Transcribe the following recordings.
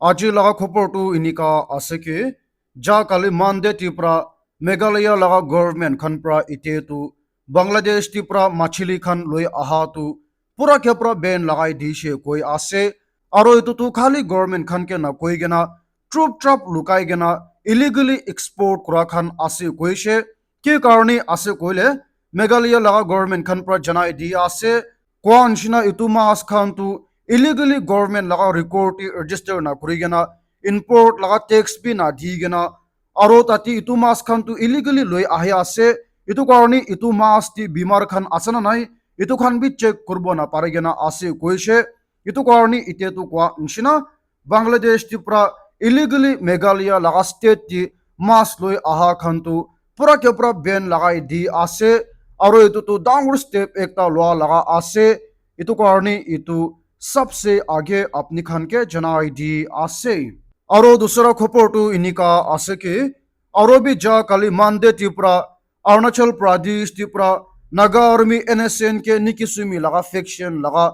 আজি laga khopor tu inika ase ki ja kali mande tipra meghalaya laga government khan pra ite tu bangladesh tipra machili khan loi aha tu pura ke pura ban lagai di she koi ase aro itu tu khali government khan ke na koi gena troop trap lukai gena illegally export kura khan ase koi she ki karni ase koile meghalaya laga government khan pra janai di ase kwan shina itu mas khan tu illegally government laga record register na kurigena import laga tax bi na digena aro tati itu mas khan tu illegally loi ahi ase itu karni itu mas ti bimar khan asana nai itu khan bi check kurbo na parigena ase koishe itu karni ite tu kwa nshina bangladesh ti pra illegally meghalaya laga state ti mas loi aha khan tu pura ke pura ban lagai di ase aro itu tu downward step ekta loa laga ase itu karni itu सबसे आगे अपनी खान के जनाई दी आसे और दूसरा खबर तो इनिका आसे के और भी जा कली मानदे त्रिपुरा अरुणाचल प्रदेश त्रिपुरा नागा आर्मी एनएसएन के निकिसुमी लगा फेक्शन लगा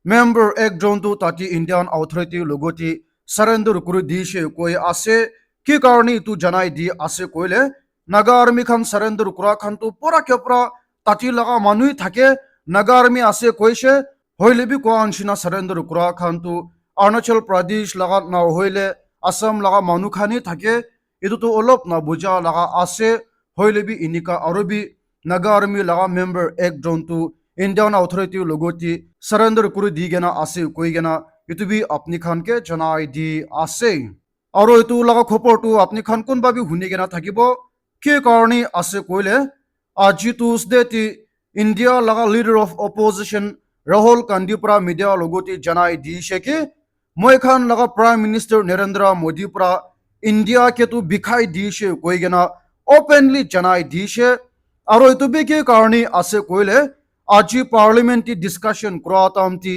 मेंबर एक जोन तो ताकि इंडियन अथॉरिटी लोगोती सरेंडर कुरु दिशे कोई आसे की कारणी तू जनाई दी आसे कोइले नागा आर्मी खान सरेंडर कुरा खान तो पूरा के पूरा ताकि लगा मानुई थाके नागा आर्मी आसे कोइसे होइले भी कोन शिना सरेंडर कुरा खान तू अरुणाचल प्रदेश लगा ना होइले असम लगा मानु खानी थाके इतु तो ओलोप ना बुजा लगा आसे होइले भी इनिका और भी नागा आर्मी लगा मेंबर एक जोन तू इंडियन अथॉरिटी लोगोती सरेंडर कुरु दी गेना आसे कोई गेना इतु भी अपनी खान के जनाई दी आसे और इतु लगा खबर तू अपनी खान कोन बाबी हुनी गेना थाकिबो के कारणी आसे कोइले आज ट्यूसडे ती इंडिया लगा leader of opposition Rahul Gandhi प्रा मीडिया लोगोती जनाई दी शेके मोय खान लगा प्राइम मिनिस्टर नरेंद्र मोदी प्रा इंडिया के तू बिखाई दी शे कोई गेना ओपनली जनाई दी शे और इतु भी के कारणी आसे कोइले आज पार्लियामेंट डिस्कशन करातामती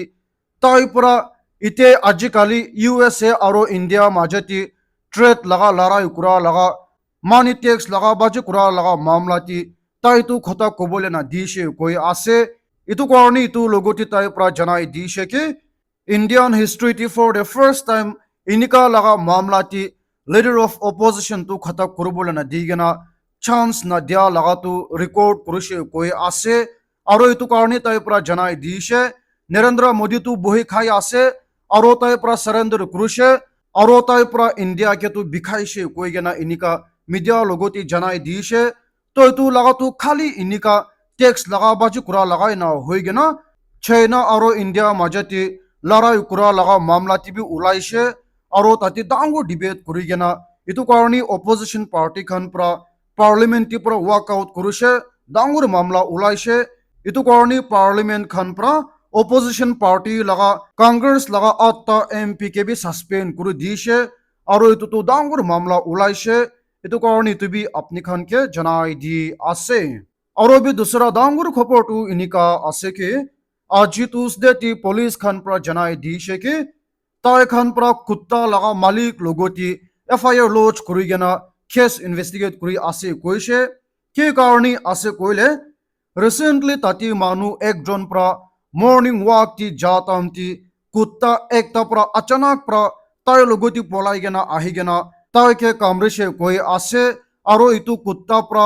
ताई प्रा इते आजिकाली यूएसए और इंडिया माजती ट्रेड लगा लड़ाई कुरा लगा मानी टैक्स लगा बाजू कुरा लगा मामला ती ताई तू खोता कोबोले ना दी शे कोई आसे itu karni itu logoti tai pra janai di sheke Indian history ti for the first time inika laga mamla ti leader of opposition tu khata kurbola na digena chance na dia laga tu record kurushe koi ase aro itu karni tai pra janai di she Narendra Modi tu bohi khai ase aro tai pra surrender kurushe aro tai pra India ke tu bikhai she koi gena inika media logoti janai di she to itu laga tu khali inika tax लगा बाजू कुरा लगाई ना होगी ना China और India मजती लड़ाई कुरा लगा मामला भी उलाइसे और ताती दांगो डिबेट करेगी ना इतु कारणी ऑपोजिशन पार्टी खान प्रा पार्लियामेंट प्रा वर्कआउट करुसे दांगोर मामला उलाइसे इतु कारणी पार्लियामेंट खान प्रा ऑपोजिशन पार्टी लगा कांग्रेस लगा 8 एमपी के भी सस्पेंड कर दीसे और इतु तो दांगोर मामला उलाइसे इतु कारणी इतु भी अपनी खान के जनाई दी आसे और भी दूसरा दांगुर खबर टू इनिका आसे के आज ट्यूसडे टी पुलिस खान पर जनाई दी शे के ताय खान पर कुत्ता लगा मालिक लोगोती एफआईआर लॉन्च करिगेना केस इन्वेस्टिगेट करी आसे कोइसे के कारणी आसे कोइले रिसेंटली ताती मानु एक जन पर मॉर्निंग वॉक ती जातामती कुत्ता एक पर अचानक पर ताय लोगोती पोलाइगेना आहिगेना ताय के कमरे से कोई आसे आरो इतु कुत्ता पर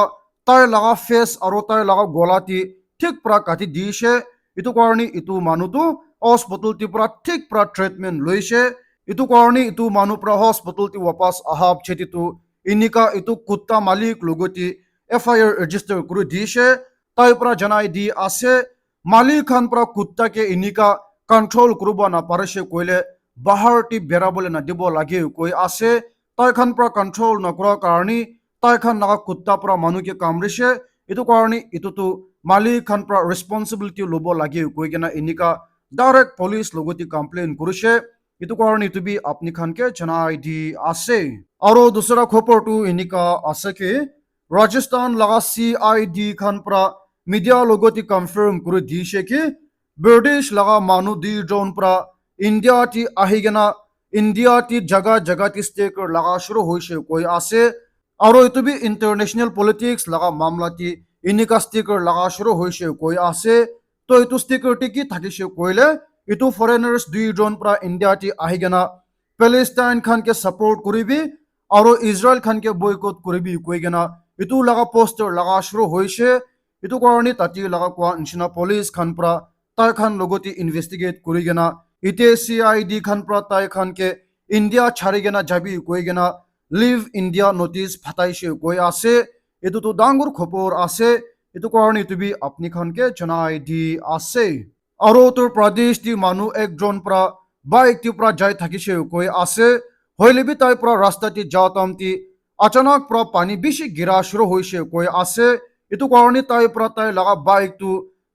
ताई लगा फेस और ताई लगा गोलाती ठीक प्रा काटी दीशे इतु कारणी इतु मानु तो हॉस्पिटल ती प्रा ठीक प्रा ट्रीटमेंट लइसे इतु कारणी इतु मानु प्रा हॉस्पिटल ती वापस आहाब छेती तु इनिका इतु कुत्ता मालिक लोगोती एफआईआर रजिस्टर करू दीशे ताई प्रा जनाई दी आसे मालिक खान प्रा कुत्ता के इनिका कंट्रोल करूबा ना पारेसे कोइले बाहर ती बेराबले ना दिबो लागे कोई आसे ताई खान प्रा कंट्रोल ना करा कारणी ताई खान लगा कुत्ता प्रा मानु के कामरेसे इतु कारणी इतु तो मालिक खान प्रा रिस्पांसिबिलिटी लोबो लागे कोई गेना इनिका डायरेक्ट पुलिस लोगोती कंप्लेन करुसे इतु कारणी इतु भी अपनी खान के जनाई दी आसे और दूसरा खबर टू इनिका आसे के राजस्थान लगा सीआईडी खान प्रा मीडिया लोगोती कंफर्म करू दीशे के ब्रिटिश लगा मानु दी जोन प्रा इंडिया टी आहिगेना इंडिया टी जगह जगह ती स्टेकर लगा शुरू होइसे कोई आसे और इतु भी इंटरनेशनल पॉलिटिक्स लगा मामला ती इनिका स्टिकर लगा शुरू होइसे कोई आसे तो इतु स्टिकर टी की थाकिसे कोइले इतु फॉरेनर्स दुई जोन प्रा इंडिया टी आहिगेना প্যালেস্টাইন খানকে সাপোর্ট করিবি আৰু ইজৰাইল খানকে বয়কট কৰিবি কই কেনা ইটো লাগা পোস্টাৰ লাগা শুৰু হয়েছে ইটো কাৰণে তাতি লাগা কোয়া নিচিনা পুলিশ খান পৰা তাই খান লগতি ইনভেস্টিগেট কৰি কেনা ইতে CID খান পৰা তাই খানকে ইন্ডিয়া ছাড়ি কেনা যাবি কই কেনা লিভ ইন্ডিয়া নোটিস ফাটাইছে কই আছে এটো তো ডাঙর খবর আছে এটো কারণে তুমি আপনি খানকে জানাই দি আছে আৰু উত্তৰ প্ৰদেশ দি মানুহ একজন পৰা বাইক টি পৰা যাই থাকিছে কৈ আছে হইলেবি তাই পৰা ৰাস্তাটি যাওঁতামতি আচানক পৰা পানী বেছি গিৰা শুৰু হয়েছে কৈ আছে এটো কাৰণে তাই পৰা তাই লাগা বাইক টু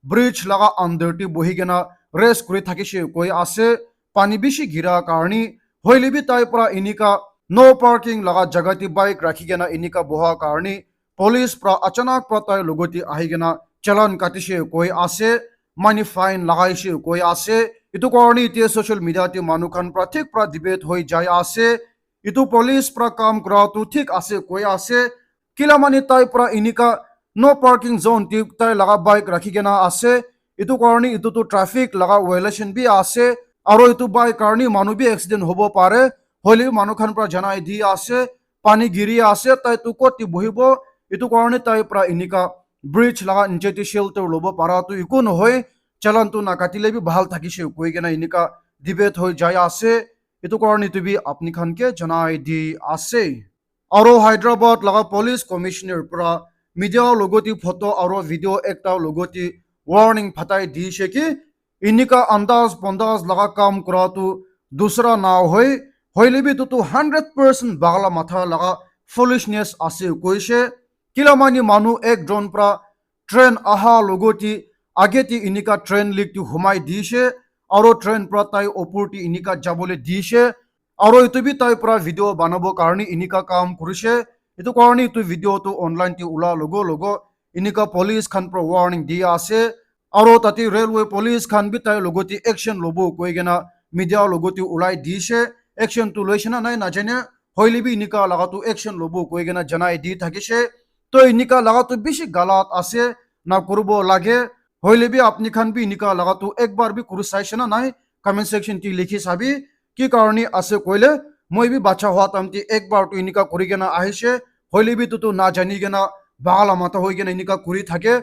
ব্ৰিজ লাগা আন্ডাৰটি বহি কেনা ৰেস কৰে থাকিছে কৈ আছে পানী বেছি গিৰা কাৰণে হইলেবি তাই পৰা ইনিকা নো পাৰ্কিং লাগা জায়গাটি বাইক ৰাখি কেনা ইনিকা বহা কাৰণে পুলিশ পৰা আচানক পৰা তাই লগতি আহি কেনা চালান কাটিছে কৈ আছে মানি ফাইন লাগাইছে কৈ আছে ইটো কারণে ইতিয়া সোশ্যাল মিডিয়াতে মানুহ খান পৰা ঠিক পৰা ডিবেট হৈ যাই আছে ইটো পুলিশ পৰা কাম কৰাটো ঠিক আছে কৈ আছে কিলা মানে তাই পৰা ইনিকা নো পার্কিং জোন টি তাই লাগা বাইক রাখি কেনা আছে ইটো কারণে ইটো তো ট্রাফিক লাগা ভায়োলেশন বি আছে আৰু ইটো বাইক কাৰণে মানুহ বি এক্সিডেন্ট হব পাৰে হলে মানুহ খান পৰা জানাই দি আছে পানী গিৰি আছে তাই তো কতি বহিব ইটো কাৰণে তাই পৰা ইনিকা ব্রিজ লাগা নিচেটি শেল্টার লব পারা তো ইকো নহয় চালান তো না কাটিলে বি ভাল থাকিছে কই কেনা ইনিকা ডিবেট হৈ যাই আছে ইটো কারণে তুমি আপনি খানকে জানাই দি আছে আৰু হায়দ্ৰাবাদ লাগা পুলিশ কমিশনাৰ পৰা মিডিয়া লগতি ফটো আৰু ভিডিও একটা লগতি ওয়াৰ্নিং ফাটাই দিছে কি ইনিকা আন্দাজ পন্দাজ লাগা কাম কৰাটো দুসরা না হইলে বি তো 100% বাগলা মাথা লাগা ফুলিশনেস আছে কৈছে কিলামানি মানুহ একজন পৰা ট্ৰেন আহা লগতি আগেতি ইনিকা ট্ৰেন লিকটি হুমাই দিছে আৰু ট্ৰেন পৰা তাই ওপৰটি ইনিকা যাবলে দিছে আৰু ইটো বি তাই পৰা ভিডিও বানাব কাৰণে ইনিকা কাম কৰিছে ইটো কাৰণে ইটো ভিডিও তো অনলাইন টি উলা লগো ইনিকা পুলিশ খান পৰা ওয়াৰ্নিং দি আছে আৰু তাতে রেলওয়ে পুলিশ খান বি তাই লগতি একশন লব কৈ কেনা মিডিয়া লগতি উলাই দিছে একশন তো লৈছে না নাই নাজানে হইলে বি ইনিকা লাগাতো একশন লব কৈ কেনা জানাই দি থাকিছে তো ইনিকা লাগাতো বেশি গালাত আছে না করব লাগে হইলে বি আপনি খান বি ইনিকা লাগাতো একবার বি করে চাইছে না নাই কমেন্ট সেকশন টি লিখি চাবি কি কারণে আছে কইলে মই বি বাচ্চা হওয়া তামতি একবার তো ইনিকা করি কেনা আহিছে হইলে বি তো না জানি কেনা বাগালা মাথা হই কেনা ইনিকা করি থাকে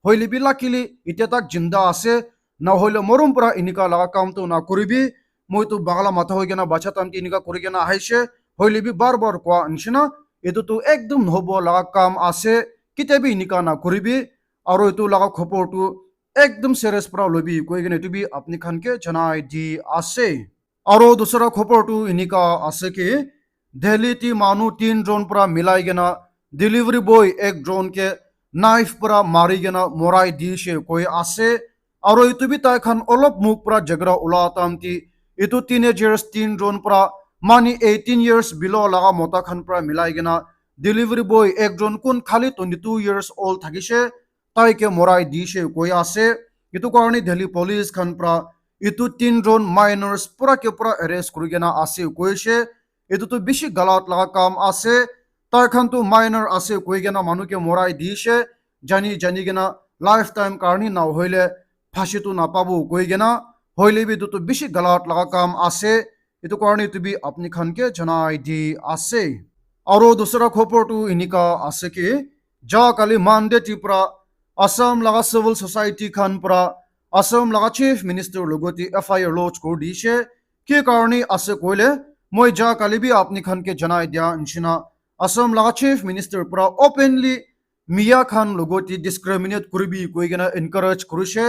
হইলে বি লাকিলি ইতিয়া তাক জিন্দা আছে না হইলে মরম পৰা ইনিকা লাগা কাম তো না করিবি মই তো বাগালা মাথা হই কেনা বাচ্চা তামতি ইনিকা করি কেনা আহিছে হইলে বি বারবার কোয়া নিচিনা এটো তো একদম নহব লাগা কাম আছে কিতাবি ইনিকা না করিবি আৰু এটো লাগা খবৰটো একদম সিৰিয়াস পৰা লবি কৈ কেনে এটো বি আপনি খানকে জানাই দি আছে আৰু দুসৰা খবৰটো ইনিকা আছে কি দিল্লীতে মানুহ 3 জন পৰা মিলাই কেনা ডেলিভাৰি বয় একজন কে নাইফ পৰা মাৰি কেনা মৰাই দিছে কৈ আছে আৰু ইটো বি তাই খান অলপ মুখ পৰা জগৰা উলাতামতি ইটো টিনেজাৰ্স 3 জন পৰা মানি 18 years below লাগা মতা খান পৰা মিলাই কেনা ডেলিভারি বয় একজন কোন খালি 22 years old থাকিছে তাইকে মরাই দিছে কৈ আছে ইটো কারণে দিল্লী পুলিশ খান পৰা ইটো 3 জন মাইনার্স পুরা কে পুরা অ্যারেস্ট করে কেনা আছে কইছে এটো তো বেশি গালাত লাগা কাম আছে তার খান তো মাইনার আছে কই কেনা মানুষকে মরাই দিছে জানি কেনা লাইফ টাইম কারণে না হইলে ফাঁসি তো না পাবো কই কেনা হইলে বি তো বেশি গালাত লাগা কাম আছে এটো কারণে তুমি আপনি খানকে জানাই দি আছে আৰু দুসৰা খবৰটো ইনিকা আছে কি যা কালি মানডে টিপৰা আসাম লাগা সিভিল সোসাইটি খান পৰা আসাম লাগা চিফ মিনিস্টার লগতি FIR লজ করে দিছে কি কারণে আছে কইলে মই যা কালি বি আপনি খানকে জানাই দিয়া নিচিনা আসাম লাগা চিফ মিনিস্টার পৰা ওপেনলি মিয়া খান লগতি ডিসক্ৰিমিনেট কৰিবি কই কেনা এনকাৰেজ কৰিছে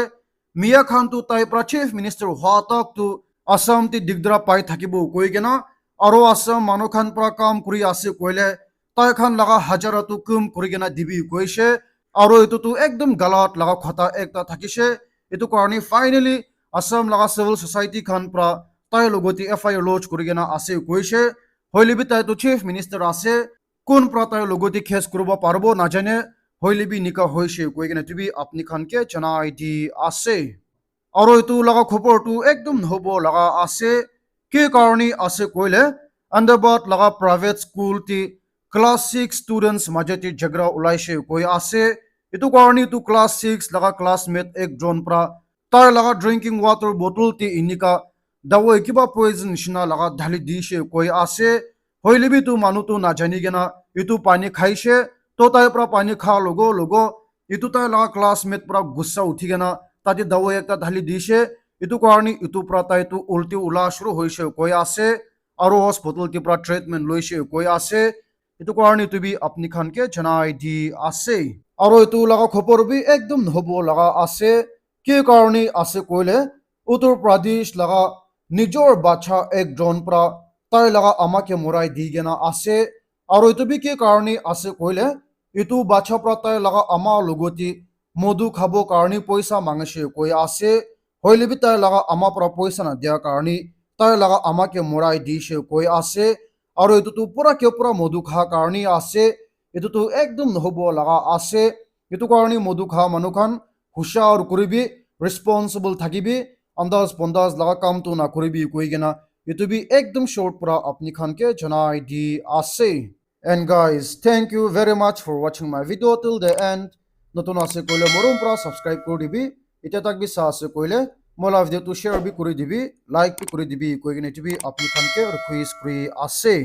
মিয়া খান তো তাই পৰা চিফ মিনিস্টাৰ হওয়া তক তো আসাম তি দিগদাৰা পাই থাকিব কই কেনা আৰু আসাম মানুহ খান পৰা কাম কৰি আছে কইলে তাই খান লাগা হাজাৰাতো কম কৰি কেনা দিবি কৈছে আৰু এটো তো একদম গালাত লাগা কথা একটা থাকিছে এটো কাৰণে ফাইনালি আসাম লাগা সিভিল সোসাইটি খান পৰা তাই লগতি FIR লজ কৰি কেনা আছে কৈছে হইলে বি তাই তো চিফ মিনিস্টাৰ আছে কোন পৰা তাই লগতি কেস কৰিব পারবো নাজানে হইলে বি নিকা হইছে কৈ কেনা তুমি আপনি খানকে জানাই দি আছে আৰু এটো লাগা খবরটো একদম নহব লাগা আছে কি কারণে আছে কইলে আন্দাবাদ লাগা প্রাইভেট স্কুল টি ক্লাস 6 স্টুডেন্টস মাজেতি ঝগড়া উলাইছে কই আছে এটো কারণে তো ক্লাস 6 লাগা ক্লাসমেট একজন পৰা তার লাগা ড্রিঙ্কিং ওয়াটার বোতল T ইনিকা dawai kiba poison shina laga dhali dishe koi ase hoilibi tu manu tu na jani gena itu pani khaise to tai pra pani kha logo itu tai laga classmate pra gussa uthi gena tati dawai ekta dhali dishe itu karni itu pra tai tu ulti ula shuru hoise koi ase aro hospital ti pra treatment loise koi ase itu karni tu bi apni khan ke janai di ase aro itu laga khopor bi ekdum hobo laga ase ke karni ase koile Uttar Pradesh laga নিজর বাচ্চা একজন প্রা তাই লাগা আমাকে মোরাই দি গেনা আছে আর ওইতো B কি কারণে আছে কইলে ইতু বাচ্চা প্রা তাই লাগা আমা লগতি মধু খাবো কারণে পয়সা মাংসে কই আছে হইলে বি তাই লাগা আমা প্রা পয়সা না দেয়া কারণে তাই লাগা আমাকে মোরাই দিছে কই আছে আর ওইতো তু পুরা মধু খা কারণে আছে এতো তো একদম নহব লাগা আছে এতো কারণে মধু খা মানুখান হুশার করিবি রেসপন্সিবল থাকিবি अंदाज पंदाज लगा काम तो ना करी भी कोई गना ये तो भी एकदम शॉर्ट पूरा अपनी खान के जनाई दी आसे and guys thank you very much for watching my video till the end नतुन आसे कोइले मोरम पूरा सब्सक्राइब कर दिबी इते तक भी सासे कोइले मोला वीडियो तो शेयर भी कर दिबी लाइक भी कर दिबी कोई गने भी अपनी खान के रिक्वेस्ट करी आसे